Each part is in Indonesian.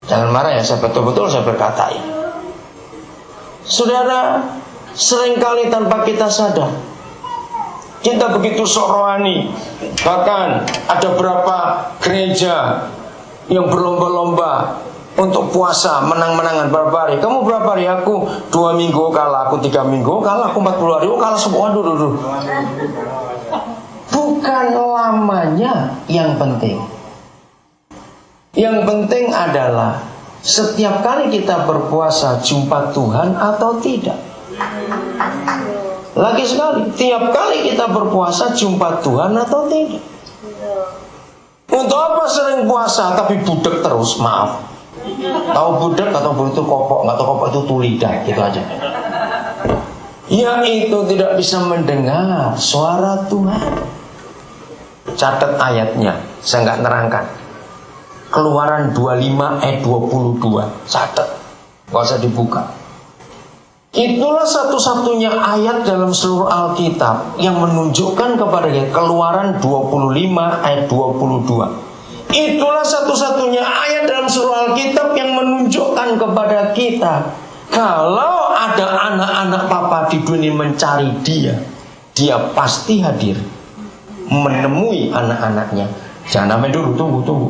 Jangan marah ya, saya betul-betul saya berkatai. Saudara, seringkali tanpa kita sadar, kita begitu sok rohani. Bahkan ada berapa gereja yang berlomba-lomba untuk puasa, menang-menangan berapa hari. Kamu berapa hari? Aku 2 minggu kalah, aku 3 minggu kalah, aku 40 hari, aku kalah semua. Aduh. Bukan lamanya yang penting. Yang penting adalah setiap kali kita berpuasa jumpa Tuhan atau tidak. Lagi sekali, tiap kali kita berpuasa jumpa Tuhan atau tidak. Untuk apa sering puasa tapi budek terus? Maaf. Tahu budek atau budek itu kopok, nggak tahu kopok itu tulidah, gitu aja. Yaitu tidak bisa mendengar suara Tuhan. Catat ayatnya, saya nggak nerangkan. Keluaran 25 ayat 22. Catat, nggak usah dibuka. Itulah satu-satunya ayat dalam seluruh Alkitab yang menunjukkan kepada kita. Keluaran 25 ayat 22. Itulah satu-satunya ayat dalam seluruh Alkitab yang menunjukkan kepada kita, kalau ada anak-anak papa di dunia mencari dia, dia pasti hadir menemui anak-anaknya. Jangan sampai dulu, tunggu.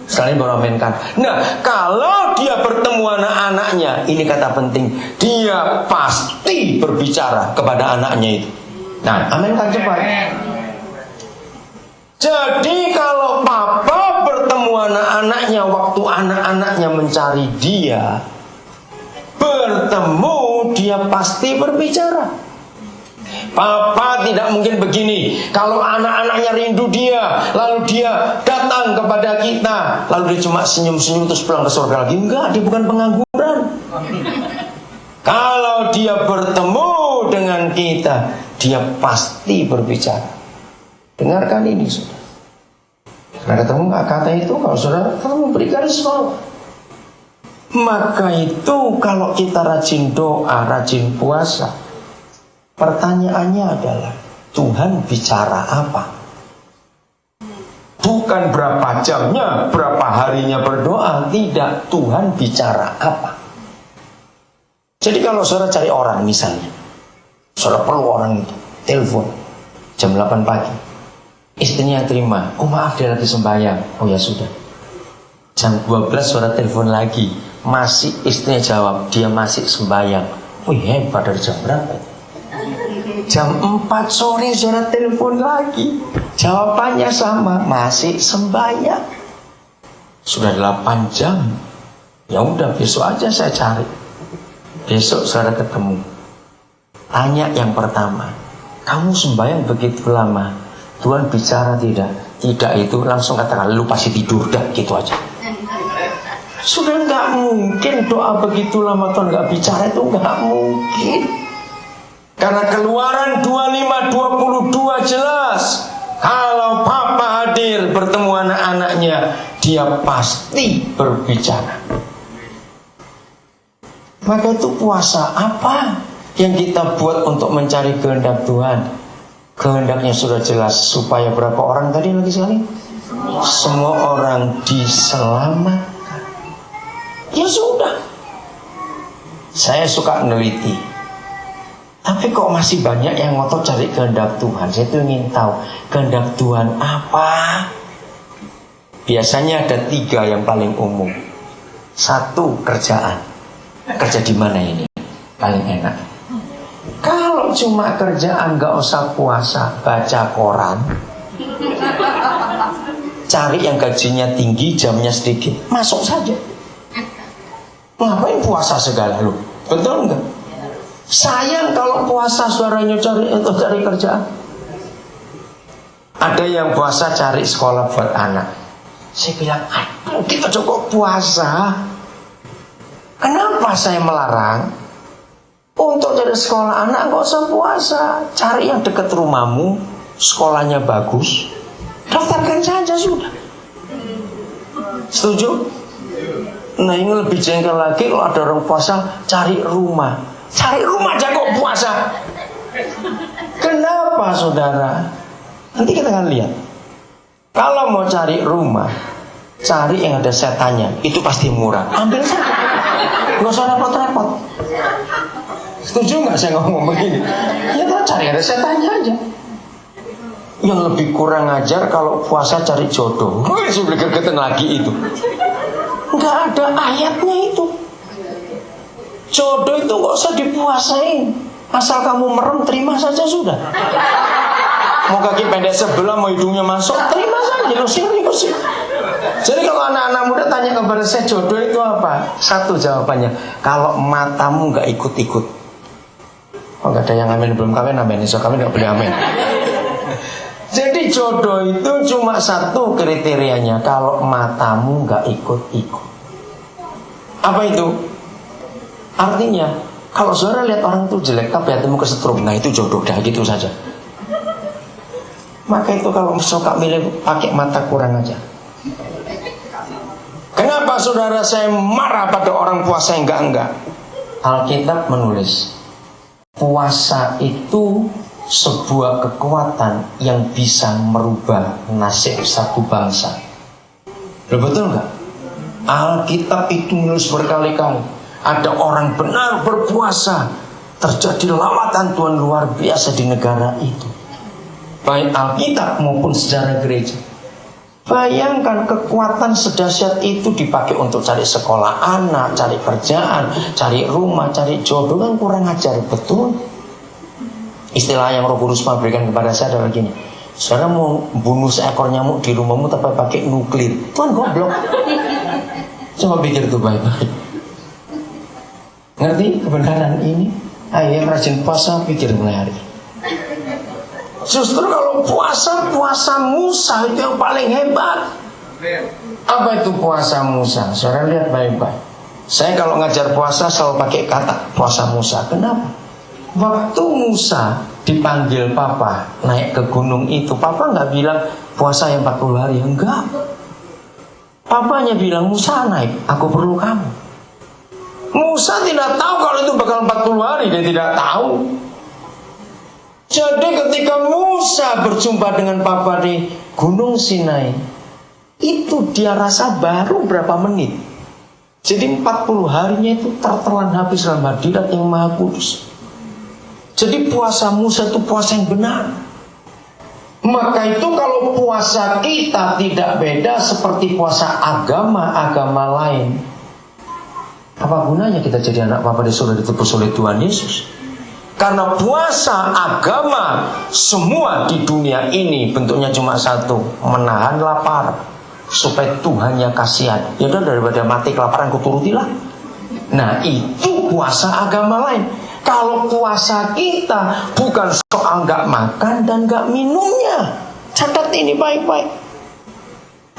Sekalian baru aminkan. Nah, kalau dia bertemu anak-anaknya, ini kata penting, dia pasti berbicara kepada anaknya itu. Nah, aminkan cepat. Jadi kalau papa bertemu anak-anaknya waktu anak-anaknya mencari dia, bertemu, dia pasti berbicara. Papa tidak mungkin begini. Kalau anak-anaknya rindu dia, lalu dia datang kepada kita, lalu dia cuma senyum-senyum terus pulang ke surga lagi. Enggak, dia bukan pengangguran. Kalau dia bertemu dengan kita, dia pasti berbicara. Dengarkan ini, saudara. Nah, ketemu nggak kata itu? Kalau saudara memberi garis bawah. Maka itu kalau kita rajin doa, rajin puasa, pertanyaannya adalah, Tuhan bicara apa? Bukan berapa jamnya, berapa harinya berdoa. Tidak, Tuhan bicara apa? Jadi kalau saudara cari orang misalnya, saudara perlu orang itu, telepon jam 8 pagi. Istrinya terima, oh maaf dia lagi sembahyang. Oh ya sudah. Jam 12 saudara telepon lagi, masih istrinya jawab, dia masih sembahyang. Wih hebat, dari jam berapa? Jam 4 sore saudara telepon lagi, jawabannya sama, masih sembahyang. Sudah 8 jam. Ya udah, besok aja saya cari. Besok saudara ketemu. Tanya yang pertama, kamu sembahyang begitu lama, Tuhan bicara tidak? Tidak, itu langsung katakan, lu pasti tidur dah, gitu aja. Sudah nggak mungkin doa begitu lama Tuhan nggak bicara, itu nggak mungkin. Karena Keluaran 25:22 jelas, kalau Papa hadir bertemu anak-anaknya, dia pasti berbicara. Maka itu puasa apa yang kita buat untuk mencari kehendak Tuhan? Kehendaknya sudah jelas, supaya berapa orang tadi lagi sekali? Semua orang diselamatkan. Ya sudah. Saya suka neliti, tapi kok masih banyak yang ngotot cari kehendak Tuhan. Saya tuh ingin tahu kehendak Tuhan apa. Biasanya ada 3 yang paling umum. 1, kerjaan. Kerja di mana ini? Paling enak. Kalau cuma kerjaan gak usah puasa, baca koran, cari yang gajinya tinggi, jamnya sedikit, masuk saja. Ngapain puasa segala lu? Betul enggak? Sayang kalau puasa suaranya cari kerjaan. Ada yang puasa cari sekolah buat anak. Saya bilang, aduh kita cukup puasa. Kenapa saya melarang? Untuk cari sekolah anak gak usah puasa. Cari yang dekat rumahmu, sekolahnya bagus, daftarkan saja sudah. Setuju? Nah ini lebih jengkel lagi kalau ada orang puasa cari rumah. Cari rumah aja kok puasa. Kenapa saudara? Nanti kita akan lihat. Kalau mau cari rumah, cari yang ada setannya, itu pasti murah. Ambil saja, nggak usah repot-repot. Setuju nggak saya ngomong begini? Ya tuh cari yang ada setannya aja. Yang lebih kurang ajar kalau puasa cari jodoh. Sudah gergetan lagi itu. Nggak ada ayatnya itu. Jodoh itu nggak usah dipuasain, asal kamu merem terima saja sudah. Mau kaki pendek sebelah, mau hidungnya masuk, terima saja. Serius. Jadi kalau anak-anak muda tanya kepada saya jodoh itu apa? Satu jawabannya, kalau matamu nggak ikut-ikut. Oh nggak ada yang amin, belum kawin amin, so kawin nggak boleh amin. Jadi jodoh itu cuma satu kriterianya, kalau matamu nggak ikut-ikut. Apa itu? Artinya, kalau saudara lihat orang itu jelek tapi hatimu kesetrum, nah itu jodoh, dah gitu saja. Maka itu kalau suka milih pakai mata kurang aja. Kenapa saudara saya marah pada orang puasa yang enggak? Alkitab menulis, puasa itu sebuah kekuatan yang bisa merubah nasib satu bangsa. Betul enggak? Alkitab itu menulis berkali-kali. Ada orang benar berpuasa, terjadi lawatan Tuhan luar biasa di negara itu. Baik Alkitab maupun sejarah gereja. Bayangkan kekuatan sedahsyat itu dipakai untuk cari sekolah anak, cari kerjaan, cari rumah, cari jodoh, kan kurang ajar, betul. Istilah yang Roh Kudus berikan kepada saya adalah gini, saudara mau bunuh seekor nyamuk di rumahmu tapi pakai nuklir, Tuhan goblok. Coba pikir itu baik-baik. Ngerti kebenaran ini? Ayo yang rajin puasa pikir mulai hari. Justru kalau puasa Musa itu yang paling hebat. Apa itu puasa Musa? Saudara lihat baik-baik. Saya kalau ngajar puasa selalu pakai kata puasa Musa. Kenapa? Waktu Musa dipanggil Papa naik ke gunung itu, Papa nggak bilang puasa yang 40 hari, enggak. Papanya bilang, Musa naik, aku perlu kamu. Musa tidak tahu kalau itu bakal 40 hari, dia tidak tahu. Jadi ketika Musa berjumpa dengan Papa di Gunung Sinai, itu dia rasa baru berapa menit. Jadi 40 harinya itu tertelan habis dalam hadirat yang Maha Kudus. Jadi puasa Musa itu puasa yang benar. Maka itu kalau puasa kita tidak beda seperti puasa agama lain, apa gunanya kita jadi anak Bapa di surga ditebus oleh Tuhan Yesus? Karena puasa agama semua di dunia ini bentuknya cuma satu, menahan lapar supaya Tuhannya kasihan. Ya udah, daripada mati kelaparan kuturutilah. Nah itu puasa agama lain. Kalau puasa kita bukan soal nggak makan dan nggak minumnya. Catat ini baik-baik.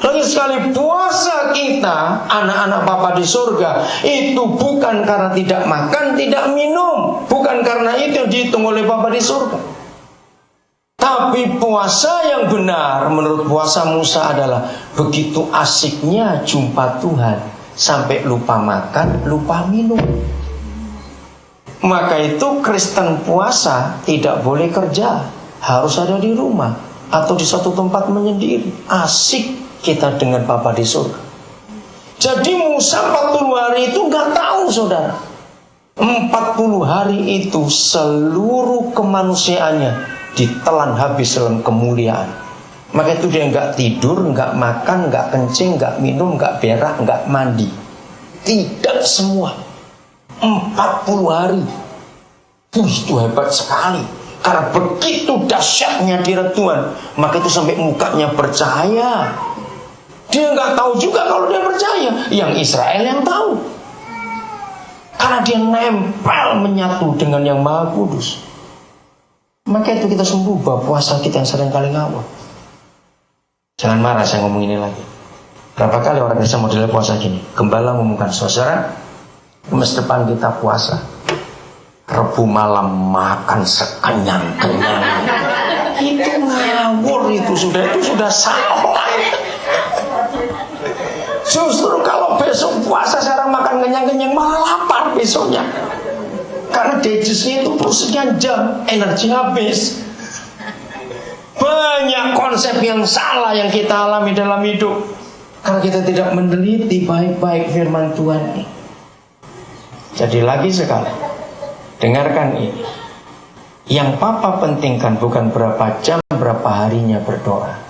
Lagi sekali puasa kita, anak-anak Bapa di surga, itu bukan karena tidak makan, tidak minum. Bukan karena itu yang dihitung oleh Bapa di surga. Tapi puasa yang benar menurut puasa Musa adalah begitu asiknya jumpa Tuhan, sampai lupa makan, lupa minum. Maka itu Kristen puasa tidak boleh kerja, harus ada di rumah atau di satu tempat menyendiri. Asik kita dengan Bapa di surga. Jadi Musa 40 hari itu gak tahu saudara. 40 hari itu seluruh kemanusiaannya ditelan habis dalam kemuliaan. Maka itu dia gak tidur, gak makan, gak kencing, gak minum, gak berak, gak mandi. Tidak semua. 40 hari. Itu hebat sekali. Karena begitu dahsyatnya hadirat Tuhan, maka itu sampai mukanya bercahaya. Dia nggak tahu juga kalau dia percaya. Yang Israel yang tahu. Karena dia nempel menyatu dengan yang Maha Kudus. Maka itu kita sembuh bahwa puasa kita yang sering kali ngawur. Jangan marah saya ngomong ini lagi. Berapa kali orang Kristen modelnya puasa gini? Gembala ngomongkan, saudara, Kamis depan kita puasa. Rebu malam makan sekenyang-kenyang. Itu ngawur, itu sudah salah. Justru kalau besok puasa sekarang makan kenyang-kenyang malah lapar besoknya. Karena digestnya itu sekian jam, energi habis. Banyak konsep yang salah yang kita alami dalam hidup. Karena kita tidak meneliti baik-baik firman Tuhan ini. Jadi lagi sekali, dengarkan ini. Yang Papa pentingkan bukan berapa jam, berapa harinya berdoa,